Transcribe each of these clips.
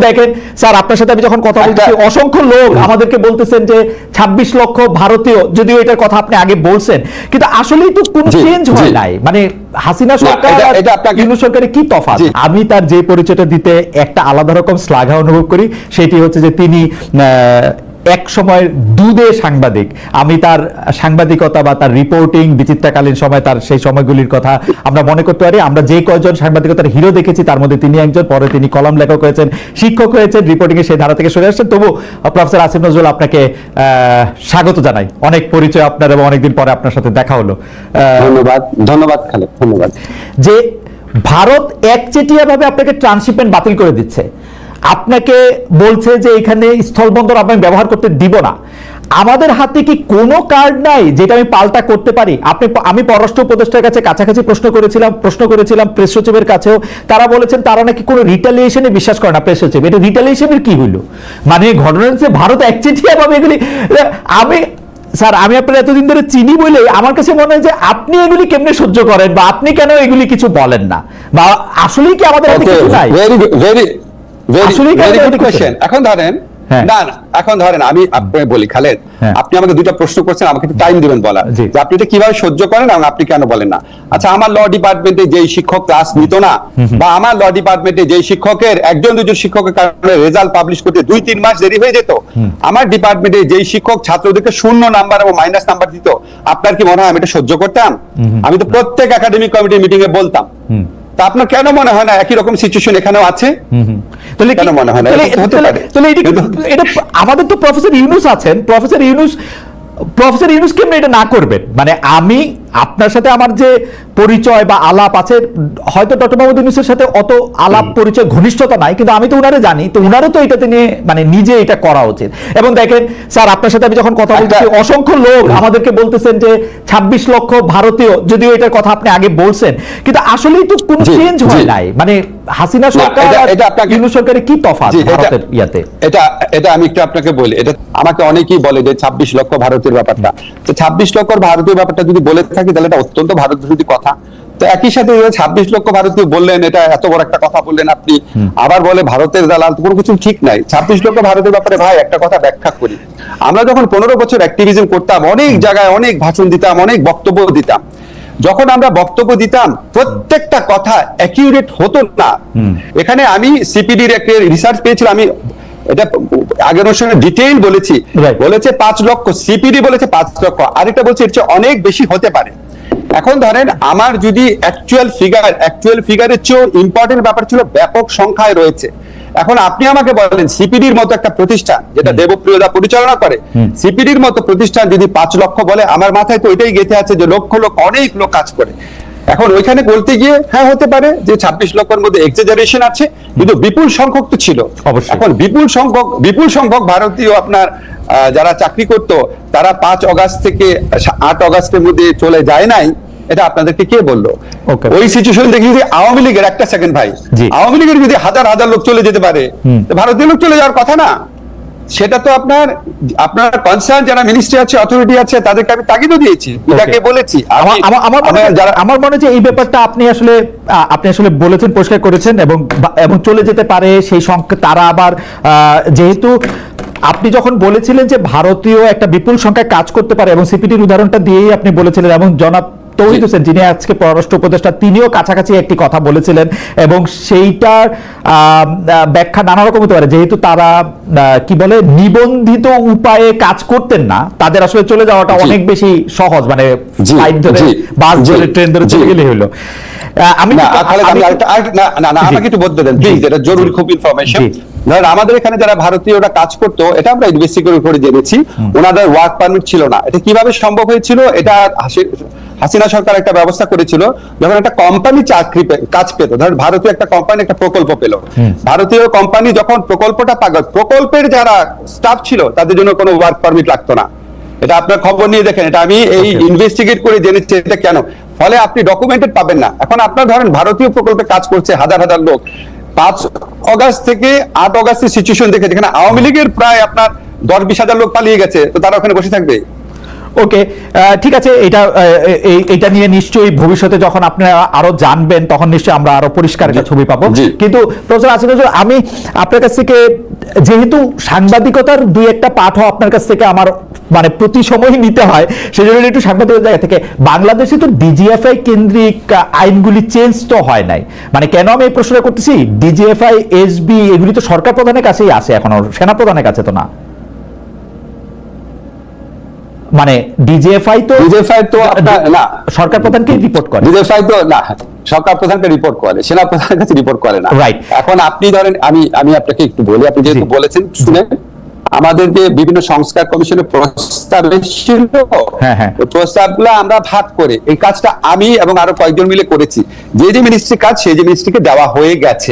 দেখেন স্যার, আপনার সাথে আমি যখন কথা বলছি অসংখ্য লোক আমাদেরকে বলতেছেন যে 26 লক্ষ ভারতীয়, যদিও এটার কথা আপনি আগে বলছেন, কিন্তু আসলেই তো কোনো চেঞ্জ হয় নাই। মানে হাসিনা সরকার ইউনূস সরকারের কি তফাৎ? আমি তার যে পরিচয়টা দিতে একটা আলাদা রকম শ্লাঘা অনুভব করি, সেটি হচ্ছে যে তিনি এক সময় দুধে সাংবাদিক। আমি তার সাংবাদিকতা বা তার রিপোর্টিং বিচিত্রাকালীন সময়, তার সেই সময়গুলির কথা আমরা মনে করতে পারি। আমরা যে কয়জন সাংবাদিকতার হিরো দেখেছি তার মধ্যে তিনি একজন। পরে তিনি কলাম লেখক হয়েছেন, শিক্ষক হয়েছেন, রিপোর্টিং এর সেই ধারা থেকে সরে আসছেন। তবু প্রফেসর আসিফ নজরুল, আপনাকে স্বাগত জানাই। অনেক পরিচয় আপনার এবং অনেকদিন পরে আপনার সাথে দেখা হলো। ধন্যবাদ। ধন্যবাদ খালেদ, ধন্যবাদ। যে ভারত একচেটিয়া ভাবে আপনাকে ট্রান্সশিপমেন্ট বাতিল করে দিচ্ছে, আপনাকে বলছে যে এখানে স্থলবন্দর আমি ব্যবহার করতে দিব না। আমাদের হাতে কি কোনো কার্ড নাই যেটা আমি পাল্টা করতে পারি? আমি পররাষ্ট্র উপদেষ্টার কাছে কাছাকাছি প্রশ্ন করেছিলাম প্রেস সচিবের কাছেও। তারা বলেছেন তারা নাকি কোনো রিটালিয়েশনে বিশ্বাস করে না। প্রেস সচিব, এটা রিটালিয়েশনের কি হইলো? মানে ঘটনা হচ্ছে ভারত একচেটিয়া ভাবে এগুলি স্যার, আমি আপনার এতদিন ধরে চিনি বলে আমার কাছে মনে হয় যে আপনি এগুলি কেমনে সহ্য করেন, বা আপনি কেন এগুলি কিছু বলেন না, বা আসলেই কি আমাদের হাতে কিছু নাই? এখন ধরেন না, এখন ধরেন আমি বলি খালেদ, আপনি আমাকে দুইটা প্রশ্ন করছেন, আমাকে একটু টাইম দিবেন বলার যে আপনি এটা কিভাবে সহ্য করেন এবং আপনি কেন বলেন না। আচ্ছা, আমার ল ডিপার্টমেন্টে যেই শিক্ষক ক্লাস নিত না, বা আমার ল ডিপার্টমেন্টে যেই শিক্ষকের একজন দুজন শিক্ষকের কারণে রেজাল্ট পাবলিশ করতে 2-3 মাস দেরি হয়ে যেত, আমার ডিপার্টমেন্টে যেই শিক্ষক ছাত্রদেরকে 0 নাম্বার এবং মাইনাস নাম্বার দিত, আপনার কি মনে হয় আমি এটা সহ্য করতাম? আমি তো প্রত্যেক একাডেমিক কমিটির মিটিং এ বলতাম। তা আপনার কেন মনে হয় না একই রকম সিচুয়েশন এখানেও আছে? কেন মনে হয় না হতে পারে? এটা আমাদের তো প্রফেসর ইউনূস আছেন, প্রফেসর ইউনূস কেমনে এটা না করবেন? মানে আমি আপনার সাথে আমার যে পরিচয় বা আলাপ আছে, হয়তো ডক্টর মোহাম্মদ ইউনূসের সাথে অত আলাপ পরিচয় ঘনিষ্ঠতা নাই, কিন্তু আমি তো উনারে জানি, তো উনারও তো এটাতে নিয়ে মানে নিজে এটা করা উচিত। এবং দেখেন স্যার, আপনার সাথে আমি যখন কথা বলছি অসংখ্য লোক আমাদেরকে বলতেছেন যে 26 লক্ষ ভারতীয়, যদিও এটার কথা আপনি আগে বলছেন, কিন্তু আসলেই তো কোনো চেঞ্জ হয় নাই। মানে হাসিনা সরকার ইউনূস সরকারের কি তফাৎ ভারতের ইয়াতে? এটা আমি একটু আপনাকে বলি। এটা আমাকে অনেকেই বলে যে 26 লক্ষ ভারতীয় ব্যাপারটা, তো 26 লক্ষ ভারতীয় ব্যাপারটা যদি বলে থাকি তাহলে এটা অত্যন্ত ভারত বিরোধী কথা। তো একই সাথে 26 লক্ষ ভারতীয় বললেন, এটা এত বড় একটা কথা বললেন আপনি, আবার বলে ভারতের দালাল, কোনো কিছু ঠিক নাই। 26 লক্ষ ভারতের ব্যাপারে ভাই একটা কথা ব্যাখ্যা করি। আমরা যখন 15 বছর অ্যাক্টিভিজম করতাম, অনেক জায়গায় অনেক ভাষণ দিতাম, অনেক বক্তব্য দিতাম, যখন আমরা বক্তব্য দিতাম প্রত্যেকটা কথা অ্যাকিউরেট হতো না। এখানে আমি সিপিডির একটা রিসার্চ পেয়েছিলাম, আমি এটা আগের অনুষ্ঠানে ডিটেইল বলেছি, বলেছে 5 লক্ষ, সিপিডি বলেছে 5 লক্ষ, আরেকটা বলছে এর চেয়ে অনেক বেশি হতে পারে। এখন ধরেন আমার যদি অ্যাকচুয়াল ফিগারের চেয়েও ইম্পর্টেন্ট ব্যাপার ছিল ব্যাপক সংখ্যায় রয়েছে। এখন আপনি আমাকে বলেন সিপিডির মতো একটা প্রতিষ্ঠান যেটা দেবপ্রিয়দা পরিচালনা করে, সিপিডির মতো প্রতিষ্ঠান যদি 5 লক্ষ বলে, আমার মাথায় তো এটাই গেঁথে আছে যে লক্ষ অনেক লোক কাজ করে। এখন ওইখানে বলতে গিয়ে হ্যাঁ হতে পারে যে 26 লক্ষের মধ্যে এক্সাজারেশন আছে, কিন্তু বিপুল সংখ্যক তো ছিল। এখন বিপুল সংখ্যক ভারতীয় আপনার যারা চাকরি করত, তারা 5 অগাস্ট থেকে 8 অগাস্টের মধ্যে চলে যায় নাই, এটা আপনাদেরকে কে বললো? ওই সিচুয়েশন দেখি যদি আওয়ামী লীগের, একটা সেকেন্ড ভাই, আওয়ামী লীগের যদি হাজার হাজার লোক চলে যেতে পারে, ভারতীয় লোক চলে যাওয়ার কথা না? সেটা তো আপনার কনসার্ন যারা মিনিস্ট্রি আছে, অথরিটি আছে, তাদেরকে আমি তাগিদও দিয়েছি, এটাকে বলেছি। আমার মনে হচ্ছে এই ব্যাপারটা আপনি আসলে বলেছেন, পরিষ্কার করেছেন, এবং চলে যেতে পারে সেই সংখ্যা। তারা আবার যেহেতু আপনি যখন বলেছিলেন যে ভারতীয় একটা বিপুল সংখ্যায় কাজ করতে পারে, এবং সিপিটির উদাহরণটা দিয়েই আপনি বলেছিলেন, এবং জনাব তৌহিদ হোসেন যিনি আজকে পররাষ্ট্র উপদেষ্টা, তিনিও কাছাকাছি একটি কথা বলেছিলেন, এবং সেইটার ব্যাখ্যা নানা রকম হতে পারে। যেহেতু তারা কি বলে নিবন্ধিত উপায়ে কাজ করতেন না, তাদের আসলে চলে যাওয়াটা অনেক বেশি সহজ, মানে ফ্লাইট ধরে, বাস ধরে, ট্রেন ধরে চলে গেলে হলো। আমাকে একটু বলতে দেন প্লিজ, এটা জরুরি খুব ইনফরমেশন। ধরেন আমাদের এখানে যারা ভারতীয়রা কাজ করতো, এটা আমরা ইনভেস্টিগেট করে জেনেছি, ওনাদের ওয়ার্ক পারমিট ছিল না। এটা কিভাবে সম্ভব হয়েছিল? এটা হাসিনা সরকার একটা ব্যবস্থা করেছিল, যখন একটা কোম্পানি কাজ পেত, ধরেন ভারতীয় একটা কোম্পানি একটা প্রকল্প পেল, ভারতীয় কোম্পানি যখন প্রকল্পটা পাগল, প্রকল্পের যারা স্টাফ ছিল তাদের জন্য কোনো ওয়ার্ক পারমিট লাগতো না। এটা আপনার খবর নিয়ে দেখেন, এটা আমি এই ইনভেস্টিগেট করে জেনেছি এটা কেন। ফলে আপনি ডকুমেন্টেড পাবেন না। এখন আপনার ধরেন ভারতীয় প্রকল্পে কাজ করছে হাজার হাজার লোক, 5 অগাস্ট থেকে 8 অগাস্টের সিচুয়েশন দেখে যেখানে আওয়ামী লীগের প্রায় আপনার 10-20 হাজার লোক পালিয়ে গেছে, তো তারা ওখানে বসে থাকবে? ওকে, ঠিক আছে, এটা নিয়ে নিশ্চয়ই ভবিষ্যতে যখন আপনারা আরো জানবেন তখন নিশ্চয়ই আমরা আরো পরিষ্কার একটা ছবি পাবো। কিন্তু প্রফেসর আসিফ নজরুল, আমি আপনার কাছ থেকে যেহেতু সাংবাদিকতার দুই একটা পাঠও আপনার কাছ থেকে আমার মানে প্রতি সময় নিতে হয়, সেজন্য একটু সাংবাদিকতার জায়গা থেকে, বাংলাদেশে তো ডিজিএফআই কেন্দ্রিক আইনগুলি চেঞ্জ তো হয় নাই, মানে কেন আমি এই প্রশ্নটা করতেছি, ডিজিএফআই এসবি এগুলি তো সরকার প্রধানের কাছেই আছে, এখনো সেনা প্রধানের কাছে তো না, মানে ডিজিএফআই তো না সরকার প্রধানকে রিপোর্ট করে, ডিজিএফআই তো না সরকার প্রধানকে রিপোর্ট করে, সেনা প্রধানের কাছে রিপোর্ট করে না। রাইট। এখন আপনি ধরেন, আমি আপনাকে একটু বলি, আপনি যেহেতু বলেছেন শুনে, আমাদের যে বিভিন্ন সংস্কার কমিশনের প্রস্তাব এসেছিল, প্রস্তাবগুলো আমরা ভাগ করে এই কাজটা আমি এবং আরো কয়েকজন মিলে করেছি। যে মিনিস্ট্রি কাজ সেই মিনিস্ট্রিকে দেওয়া হয়ে গেছে।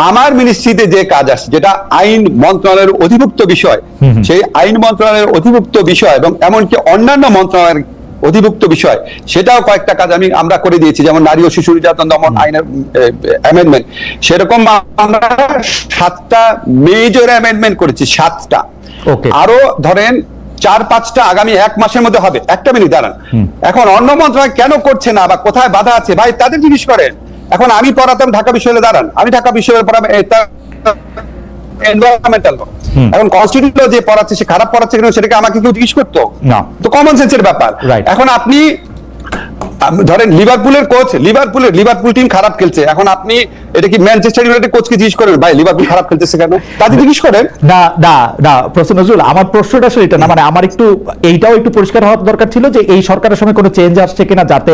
আমার মিনিস্ট্রিতে যে কাজ আসছে, যেটা আইন মন্ত্রণালয়ের অধিভুক্ত বিষয়, সেই আইন মন্ত্রণালয়ের অধিভুক্ত বিষয় এবং এমনকি অন্যান্য মন্ত্রণালয়ের অধিভুক্ত বিষয়, সেটাও কয়েকটা কাজ আমরা করে দিয়েছি, যেমন নারী ও শিশু নির্যাতন দমন আইনের অ্যামেন্ডমেন্ট, সেরকম আমরা 7টা মেজর অ্যামেন্ডমেন্ট করেছি, 7টা। আরো ধরেন 4-5টা আগামী 1 মাসের মধ্যে হবে। একটা মিনিট দাঁড়ান, এখন অন্য মন্ত্রণালয় কেন করছে না বা কোথায় বাধা আছে ভাই তাদের জিজ্ঞেস করেন। এখন আমি পড়াতাম ঢাকা বিশ্ববিদ্যালয়ে, দাঁড়ান, আমি ঢাকা বিশ্ববিদ্যালয়ে পড়াবো এনভায়রনমেন্টাল ল, এখন কনস্টিটিউশন যে পড়াচ্ছে সে খারাপ পড়াচ্ছে কিনা সেটাকে আমাকে কেউ জিজ্ঞেস করতো না, তো কমন সেন্সের ব্যাপার। এখন আপনি ধরেন লিভারপুলের কোচ, লিভারপুল টিম খারাপ খেলছে, এখন আপনি এটা কি ম্যানচেস্টার ইউনাইটেড কোচকে জিজ্ঞেস করেন ভাই লিভারপুল খারাপ খেলতেছে কেন, তাদের জিজ্ঞেস করেন না। না না প্রফেসর নজরুল, আমার প্রশ্নটা আসলে এটা না, মানে আমার এইটাও একটু পরিষ্কার হওয়া দরকার ছিল যে এই সরকারের সময় কোনো চেঞ্জ আসছে কিনা, যাতে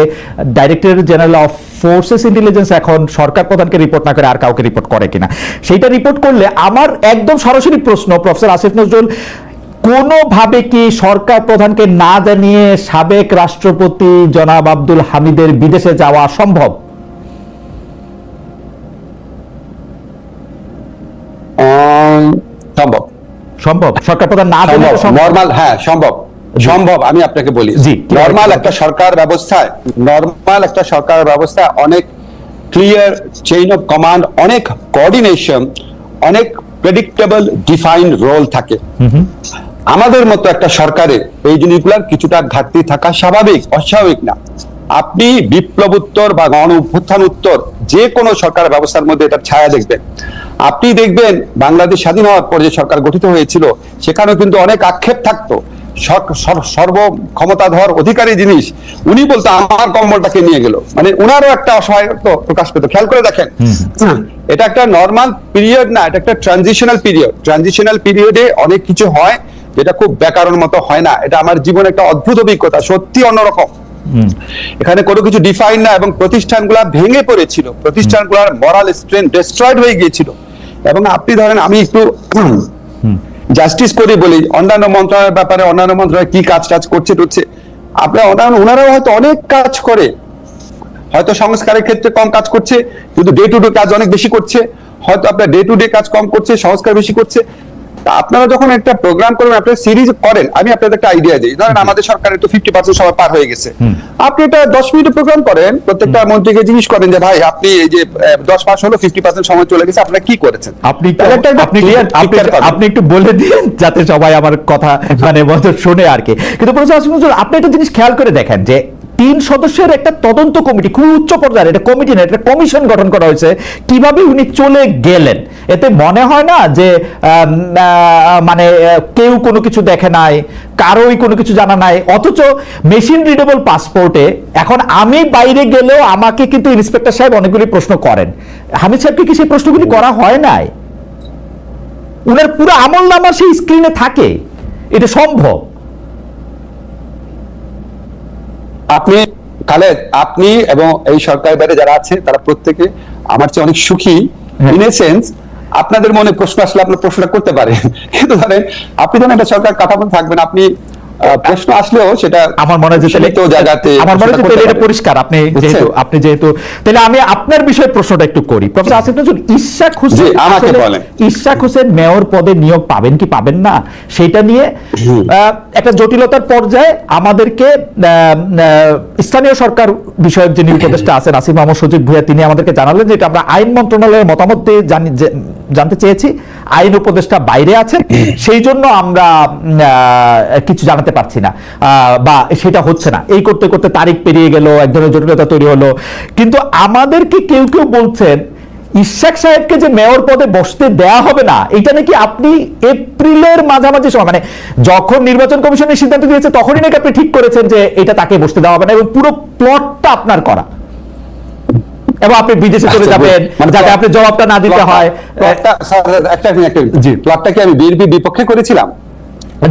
director general of forces intelligence এখন সরকার প্রধানকে রিপোর্ট না করে আর কাউকে রিপোর্ট করে কিনা। সেইটা রিপোর্ট করলে আমার একদম সরাসরি প্রশ্ন, প্রফেসর আসিফ নজরুল, কোনোভাবে কি সরকার প্রধানকে না জানিয়ে সাবেক রাষ্ট্রপতি জনাব আব্দুল হামিদের বিদেশে যাওয়া সম্ভব? সম্ভব সরকার প্রধান না জানিয়ে নরমাল, হ্যাঁ সম্ভব। আমি আপনাকে বলি, নরমাল একটা সরকার ব্যবস্থায় অনেক ক্লিয়ার চেইন অফ কমান্ড, অনেক কোঅর্ডিনেশন, অনেক প্রেডিক্টেবল ডিফাইন্ড রোল থাকে। আমাদের মতো একটা সরকারে এই জিনিসগুলোর কিছুটা ঘাটতি থাকা স্বাভাবিক, অস্বাভাবিক না। আপনি বিপ্লব উত্তর বা গণ অভ্যুত্থান উত্তর যে কোনো সরকার ব্যবস্থার মধ্যে এটা ছায়া দেখবেন। আপনি দেখবেন বাংলাদেশ স্বাধীন হওয়ার পর যে সরকার গঠিত হয়েছিল সেখানেও কিন্তু অনেক আক্ষেপ থাকতো। সর্ব ক্ষমতাধর অধিকারী জিনিস উনি বলতো আমার কম্বলটাকে নিয়ে গেল, মানে উনারও একটা অসহায়ত্ব প্রকাশ পেত। খেয়াল করে দেখেন, এটা একটা নর্মাল পিরিয়ড না, এটা একটা ট্রানজিশনাল পিরিয়ড। ট্রানজিশনাল পিরিয়ডে অনেক কিছু হয় যেটা খুব ব্যাকরণ মতো হয় না। এটা আমার জীবনে একটা অদ্ভুত অভিজ্ঞতা, সত্যি অন্যরকম। এখানে কোনো কিছু ডিফাইন না এবং প্রতিষ্ঠানগুলা ভেঙে পড়েছিল, প্রতিষ্ঠানগুলোর মরাল স্ট্রেংথ ডিস্ট্রয়েড হয়ে গিয়েছিল। এবং আপনি ধরেন, আমি একটু জাস্টিস করে বলি, অন্যান্য মন্ত্রণালয়ের ব্যাপারে অন্যান্য মন্ত্রণালয় কি কাজ করছে আপনার ওনারাও হয়তো অনেক কাজ করে, হয়তো সংস্কারের ক্ষেত্রে কম কাজ করছে কিন্তু ডে টু ডে কাজ অনেক বেশি করছে, হয়তো আপনার ডে টু ডে কাজ কম করছে, সংস্কার বেশি করছে। আপনারা যখন একটা প্রোগ্রাম করবেন, আপনারা সিরিজ করেন, আমি আপনাদের একটা আইডিয়া দিই। ধরেন আমাদের সরকারের তো 50% সময় পার হয়ে গেছে, আপনি এটা 10 মিনিটের প্রোগ্রাম করেন, প্রত্যেকটা মন্ত্রীকে জিজ্ঞেস করেন যে ভাই আপনি এই যে 10 মাস হলো 50% সময় চলে গেছে, আপনারা কি করেছেন? আপনি একটু বলে দিন যাতে সবাই আমার কথা মানে শোনে আর কি। কিন্তু আপনি একটা জিনিস খেয়াল করে দেখেন যে 3 সদস্যের একটা তদন্ত কমিটি, খুব উচ্চ পর্যায়ের একটা কমিটি না, একটা কমিশন গঠন করা হয়েছে, কিভাবে উনি চলে গেলেন। এতে মনে হয় না যে মানে কেউ কোনো কিছু দেখে নাই, কারোই কোনো কিছু জানা নাই, অথচ মেশিন রিডেবল পাসপোর্টে এখন আমি বাইরে গেলেও আমাকে কিন্তু ইন্সপেক্টর সাহেব অনেকগুলি প্রশ্ন করেন। হামিদ সাহেবকে কি সেই প্রশ্নগুলি করা হয় নাই? উনার পুরো আমল নামা সেই স্ক্রিনে থাকে, এটা সম্ভব। আপনি এবং এই সরকারের বাইরে যারা আছে তারা প্রত্যেকে আমার চেয়ে অনেক সুখী, ইন এ সেন্স আপনাদের মনে প্রশ্ন আসলে আপনার প্রশ্নটা করতে পারেন, কিন্তু ধরেন আপনি যখন একটা সরকার কাঠামো থাকবেন, আপনি প্রশ্ন আসলেও সেটা আমার মনে হয় জায়গাতে আমার মনে হয় এটা পরিষ্কার। আপনি যেহেতু তাহলে আমি আপনার বিষয়ে প্রশ্নটা একটু করি। প্রফেসর আসিফ নজরুল, ইশাক হোসেন মেয়র পদে নিয়োগ পাবেন কি পাবেন না সেটা নিয়ে একটা জটিলতার পর্যায়ে আমাদেরকে স্থানীয় সরকার বিষয়ক যিনি উপদেষ্টা আছেন আসিফ মাহমুদ সজীব ভুঁইয়া, তিনি আমাদেরকে জানালেন যে এটা আমরা আইন মন্ত্রণালয়ের মতামত দিয়ে জানতে চেয়েছি, আইন উপদেষ্টা বাইরে আছেন, সেই জন্য আমরা কিছু জানাতে পারছি না বা সেটা হচ্ছে না। এই করতে করতে তারিখ পেরিয়ে গেল, এক ধরনের জটিলতা তৈরি হলো। কিন্তু আমাদেরকে কেউ কেউ বলছেন ইশাক সাহেবকে যে মেয়র পদে বসতে দেয়া হবে না, এটা নাকি আপনি এপ্রিলের মাঝামাঝি সময়, মানে যখন নির্বাচন কমিশনের সিদ্ধান্ত দিয়েছে তখনই নাকি আপনি ঠিক করেছেন যে এটা তাকে বসতে দেওয়া হবে না, এবং পুরো প্লটটা আপনার করা, এবং আপনি বিদেশে চলে যাবেন যাতে আপনি জবাবটা না দিতে হয়। প্লটটা কি আমি বিএনপির বিপক্ষে করেছিলাম?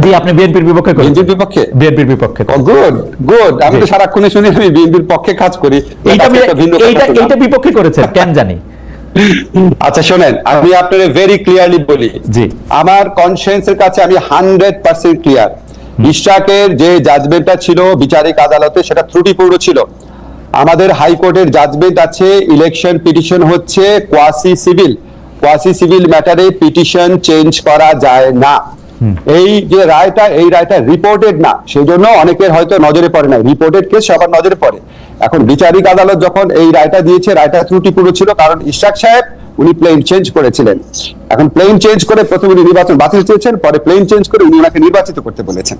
জি, আপনি বিএনপির বিপক্ষে করেছেন। বিএনপির বিপক্ষে। গুড গুড, আমি তো সারাক্ষণে শুনি আমি বিএনপির পক্ষে কাজ করি। এইটা বিপক্ষে করেছেন কেন জানি। আচ্ছা শোনেন, আমি আপনাকে ভেরি ক্লিয়ারলি বলি, জি আমার কনসিয়েন্সের কাছে আমি 100% ক্লিয়ার। ইশরাকের যে জাজমেন্টটা ছিল বিচারিক আদালতে সেটা ত্রুটিপূর্ণ ছিল। আমাদের হাইকোর্টের জাজমেন্ট আছে, ইলেকশন পিটিশন হচ্ছে কোয়াসি সিভিল ম্যাটারে পিটিশন চেঞ্জ করা যায় না। এই যে রায়টা, এই রায়টা রিপোর্টেড না, সেই জন্য অনেকের হয়তো নজরে পড়ে না। রিপোর্টেড কেস সবার নজরে পড়ে। এখন বিচারিক আদালত যখন এই রায়টা দিয়েছে, রায়টা ত্রুটিপূর্ণ ছিল, কারণ ইশরাক সাহেব উনি প্লেন চেঞ্জ করেছিলেন। এখন প্লেন চেঞ্জ করে প্রথমে উনি নির্বাচন বাতিল চেয়েছেন, পরে প্লেন চেঞ্জ করে উনি ওনাকে নির্বাচিত করতে বলেছেন।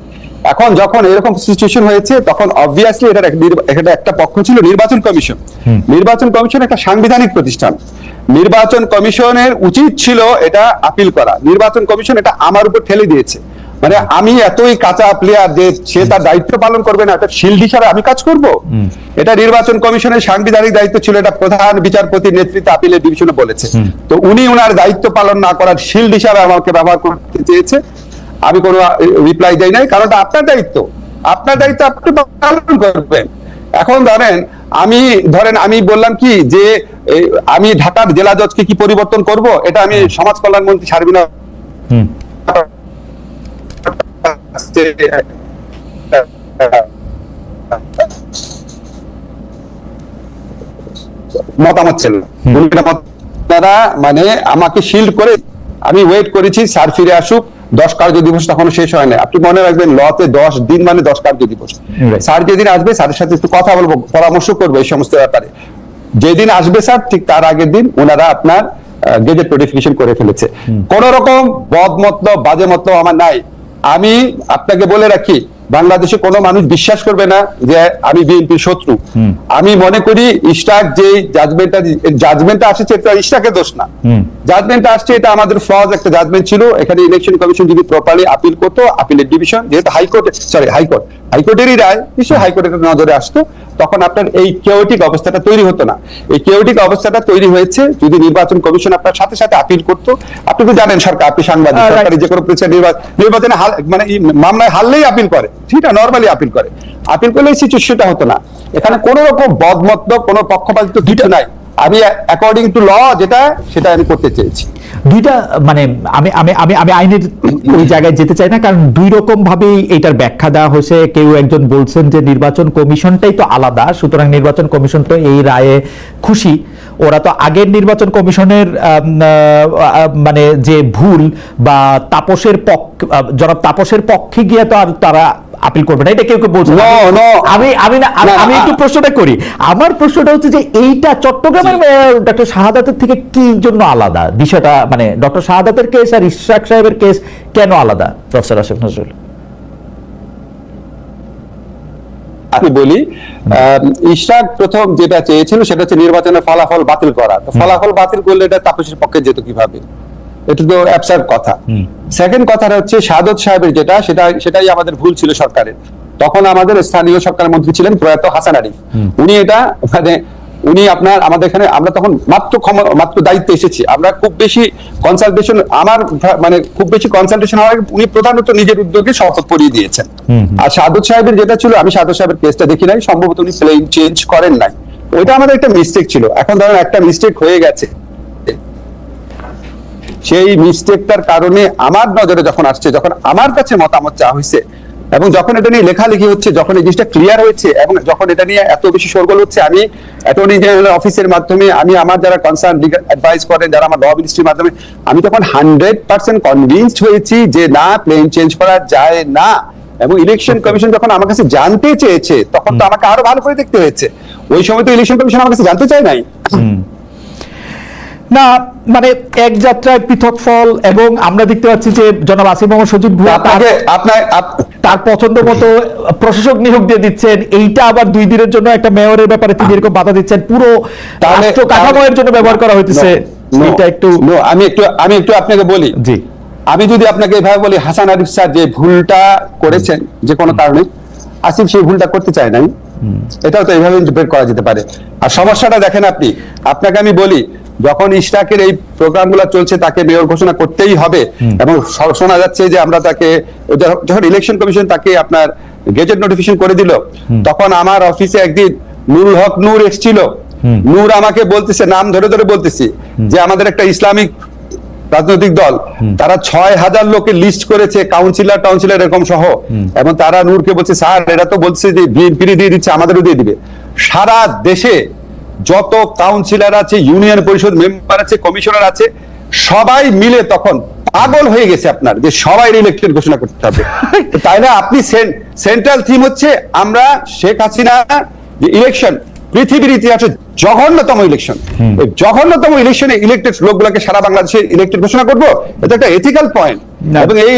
এখন যখন এরকম সিচুয়েশন হয়েছে, তখন অবভিয়াসলি এটা একটা পক্ষ ছিল নির্বাচন কমিশন। নির্বাচন কমিশন একটা সাংবিধানিক প্রতিষ্ঠান। নির্বাচন কমিশনের উচিত ছিল এটা আপিল করা। নির্বাচন কমিশন এটা আমার উপর ঠেলে দিয়েছে। মানে আমি এতই কাঁচা প্লেয়ার যে সে তার দায়িত্ব পালন করবে না, এটা শিল্ড হিসাবে আমি কাজ করব? এটা নির্বাচন কমিশনের সাংবিধানিক দায়িত্ব ছিল, এটা প্রধান বিচারপতির নেতৃত্বে আপিলের ডিভিশনে বলেছে। তো উনি ওনার দায়িত্ব পালন না করার শিল্ড হিসাবে আমাকে ব্যবহার করতে চেয়েছে। আমি কোনো রিপ্লাই দেই নাই, কারণ এটা আপনার দায়িত্ব। আপনার দায়িত্ব আপনি পালন করবেন। এখন আমি বললাম কি যে আমি ঢাকার জেলা জজকে কি পরিবর্তন করব, এটা আমি সমাজ কল্যাণ মন্ত্রী শারমিনা মতামত ছিল। তারা মানে আমাকে শিল্ড করে আমি ওয়েট করেছি স্যার ফিরে আসুক। 10 কার্য দিবস তখনো শেষ হয় না। আপনি মনে রাখবেন, লতে 10 দিন মানে 10 কার্য দিবস। স্যার যেদিন আসবে স্যারের সাথে একটু কথা বলবো, পরামর্শ করবো এই সমস্ত ব্যাপারে। যেদিন আসবে স্যার, ঠিক তার আগের দিন ওনারা আপনার গেজেট নোটিফিকেশন করে ফেলেছে। কোন রকম বদ মতলব, বাজে মতলব আমার নাই। আমি আপনাকে বলে রাখি, বাংলাদেশে কোনো মানুষ বিশ্বাস করবে না যে আমি বিএনপির শত্রু। আমি মনে করি ইশরাক যে জাজমেন্টটা আসছে, এটা ইশরাকের দোষ না। জাজমেন্টটা আসছে, এটা আমাদের ফ্লজ একটা জাজমেন্ট ছিল। এখানে ইলেকশন কমিশন যদি প্রপারলি আপিল করতো, আপিলের ডিভিশন যেহেতু হাইকোর্টেরই রায়, নিশ্চয়ই হাইকোর্টের নজরে আসতো, তখন আপনার এই কেওটিক অবস্থাটা তৈরি হতো না। এই কেওটিক অবস্থাটা তৈরি হয়েছে যদি নির্বাচন কমিশন আপনার সাথে সাথে আপিল করতো। আপনি তো জানেন সরকার, আপনি সাংবাদিক, সরকারি যে কোনো নির্বাচনে মানে মামলায় হারলেই আপিল করে, ঠিক আছে, নর্মালি আপিল করে। আপিল করলে এই সিচুয়েশনটা হতো না। এখানে কোনো রকম বদমতলব, কোনো পক্ষপাতিত্ব কিছু নাই। আমি অ্যাকর্ডিং টু ল যেটা, সেটা আমি করতে চেয়েছি। দুইটা মানে আমি আমি আমি আমি আইনের ওই জায়গায় যেতে চাই না, কারণ দুই রকম ভাবেই এটার ব্যাখ্যা দেওয়া হয়েছে। কেউ একজন বলছেন যে নির্বাচন কমিশনটাই তো আলাদা, সুতরাং নির্বাচন কমিশন তো এই রায়ে খুশি। ওরা তো আগের নির্বাচন কমিশনের মানে যে ভুল বা জনাব তাপসের পক্ষে গিয়ে তো আর তারা আপিল করবে না, এটা কেউ কেউ বলছে। আমি একটু প্রশ্নটা করি। আমার প্রশ্নটা হচ্ছে যে এইটা চট্টগ্রামের ডক্টর শাহাদাতের থেকে কি জন্য আলাদা বিষয়টা, মানে ডক্টর শাহাদাতের কেস আর ইশরাক সাহেবের কেস কেন আলাদা? প্রফেসর আসিফ নজরুল, আমি বলি, ইশরাক প্রথম যেটা চেয়েছিল সেটা হচ্ছে নির্বাচনের ফলাফল বাতিল করা। তো ফলাফল বাতিল করলে এটা তাপসের পক্ষে যেত কিভাবে? এটা তো অ্যাবসার্ড কথা। সেকেন্ড কথাটা হচ্ছে শাহাদত সাহেবের যেটা, সেটাই আমাদের ভুল ছিল সরকারের। তখন আমাদের স্থানীয় সরকার মন্ত্রী ছিলেন প্রয়াত হাসান আরিফ। উনি এটা মানে উনি আপনার আমাদের এখানে, আমরা তখন মাত্র দায়িত্বে এসেছি। আমরা খুব বেশি কনসালটেশন, হওয়ার আগে উনি প্রধানত নিজের উদ্যোগে শপথ পড়িয়ে দিয়েছেন। আর শাহাদত সাহেবের যেটা ছিল, আমি শাহাদত সাহেবের কেসটা দেখি নাই, সম্ভবত উনি প্লেন চেঞ্জ করেন নাই। ওইটা আমাদের একটা মিস্টেক ছিল। এখন ধরেন একটা মিস্টেক হয়ে গেছে, সেই মিস্টেকটার কারণে আমার নজরে যখন আসছে, যখন আমার কাছে মতামত চাওয়া হয়েছে, এবং যখন এটা নিয়ে লেখালেখি হচ্ছে, যখন এই জিনিসটা ক্লিয়ার হয়েছে, এবং যখন এটা নিয়ে এত বেশি শোরগোল হচ্ছে, আমি অ্যাটর্নি জেনারেল অফিসের মাধ্যমে, আমি আমার যারা কনসার্ন লিগ্যাল অ্যাডভাইস করেন, যারা আমার ল মিনিস্ট্রির মাধ্যমে, আমি তখন 100% কনভিন্সড হয়েছি যে না, প্লেন চেঞ্জ করা যায় না। এবং ইলেকশন কমিশন যখন আমার কাছে জানতে চেয়েছে, তখন তো আমাকে আরো ভালো করে দেখতে হয়েছে। ওই সময় তো ইলেকশন কমিশন আমার কাছে জানতে চায় নাই। না মানে এক যাত্রায় পৃথক ফল, এবং আমরা দেখতে পাচ্ছি যে জনাব আসিফ মোহাম্মদ সজীব ভুঁইয়া তার পছন্দ মতো প্রশাসক নিয়োগ দিয়ে দিচ্ছেন, এইটা আবার 2 দিনের জন্য একটা মেয়রের ব্যাপারে তিনি এরকম বাধা দিচ্ছেন, পুরো রাষ্ট্র কাঠামোর জন্য ব্যবহার করা হইতেছে। এটা একটু আমি একটু আপনাকে বলি, জি আমি যদি আপনাকে এভাবে বলি, হাসান আরিফ স্যার যে ভুলটা করেছেন যে কোনো কারণে, আসিফ সেই ভুলটা করতে চায় নাই, এটাও তো এইভাবে ইন্টারপ্রেট করা যেতে পারে। আর সমস্যাটা দেখেন আপনি, আপনাকে আমি বলি, যখন ইশরাকের এই প্রোগ্রামগুলো চলছে তাকে মেয়র ঘোষণা করতেই হবে, এবং শোনা যাচ্ছে যে আমরা তাকে যখন ইলেকশন কমিশন তাকে আপনার গেজেট নোটিফিকেশন করে দিল, তখন আমার অফিসে একদিন নুরুল হক নূর এসেছিল। নূর আমাকে বলতেছে, নাম ধরে ধরে বলতেছি, যে আমাদের একটা ইসলামিক রাজনৈতিক দল তারা 6000 লোকের লিস্ট করেছে, কাউন্সিলর এরকম সহ, এবং তারা নূরকে বলছে, স্যার এরা তো বলছে যে বিএনপি দিয়ে দিচ্ছে, আমাদেরও দিয়ে দিবে। সারা দেশে যত কাউন্সিলর আছে, ইউনিয়ন পরিষদ মেম্বার আছে, কমিশনার আছে, সবাই মিলে তখন পাগল হয়ে গেছে আপনার, যে সবাই ইলেকশন ঘোষণা করতে হবে। তাই না? আপনি সেন্ট্রাল থিম হচ্ছে আমরা শেখ হাসিনা যে ইলেকশন, পৃথিবীর ইতিহাসে জঘন্যতম ইলেকশন, এই জঘন্যতম ইলেকশনে ইলেক্টেড লোকগুলোকে সারা বাংলাদেশে ইলেক্টেড ঘোষণা করবো, এটা একটা এথিক্যাল পয়েন্ট। এবং এই